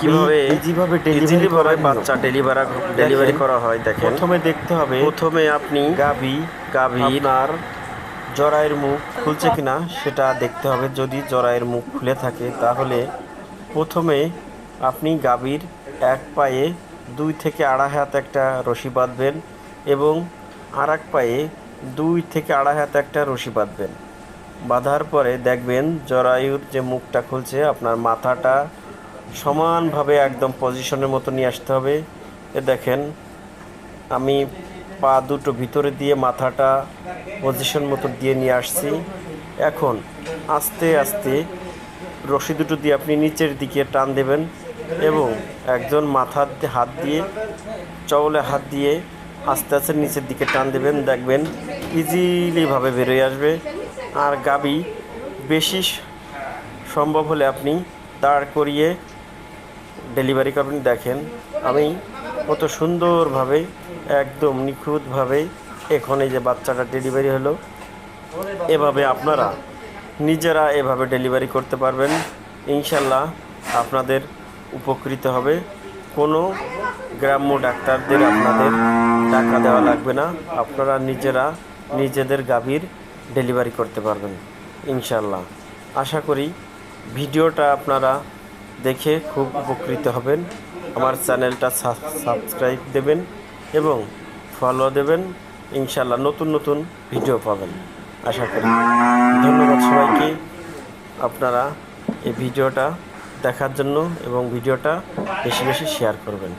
কিভাবে ইজিলি ভাবে বাচ্চা ডেলিভারি করা হয় দেখেন। প্রথমে দেখতে হবে প্রথমে আপনি গাভীর গাভীর জরায়ের মুখ খুলছে কিনা সেটা দেখতে হবে। যদি জরায়ের মুখ খুলে থাকে তাহলে প্রথমে আপনি গাভীর এক পায়ে 2 থেকে আড়াই হাত একটা রশি বাঁধবেন এবং আর এক পায়ে 2 থেকে আড়াই হাত একটা রশি বাঁধবেন। বাঁধার পরে দেখবেন জরায়ুর যে মুখটা খুলছে, আপনার মাথাটা সমানভাবে একদম পজিশনের মতো নিয়ে আসতে হবে। দেখেন আমি পা দুটো ভিতরে দিয়ে মাথাটা পজিশন মতো দিয়ে নিয়ে আসছি। এখন আস্তে আস্তে রশি দুটো দিয়ে আপনি নিচের দিকে টান দেবেন এবং একজন মাথার হাত দিয়ে চওলে হাত দিয়ে আস্তে আস্তে নিচের দিকে টান দেবেন। দেখবেন ইজিলিভাবে বেরোয় আসবে। আর গাভী বেশি সম্ভব হলে আপনি দাঁড় করিয়ে ডেলিভারি করবেন। দেখেন আমি কত সুন্দরভাবে একদম নিখুঁতভাবে এখন এই যে বাচ্চাটা ডেলিভারি হলো। এভাবে আপনারা নিজেরা এভাবে ডেলিভারি করতে পারবেন, ইনশাল্লাহ আপনাদের উপকৃত হবে। কোনো গ্রাম্য ডাক্তারদের আপনাদের টাকা দেওয়া লাগবে না, আপনারা নিজেরা নিজেদের গাভীর ডেলিভারি করতে পারবেন ইনশাল্লাহ। আশা করি ভিডিওটা আপনারা দেখে খুব উপকৃত হবেন। আমার চ্যানেলটা সাবস্ক্রাইব দেবেন এবং ফলো দেবেন, ইনশাল্লাহ নতুন নতুন ভিডিও পাবেন আশা করি। ধন্যবাদ সবাইকে আপনারা এই ভিডিওটা দেখার জন্য এবং ভিডিওটা বেশি বেশি শেয়ার করবেন।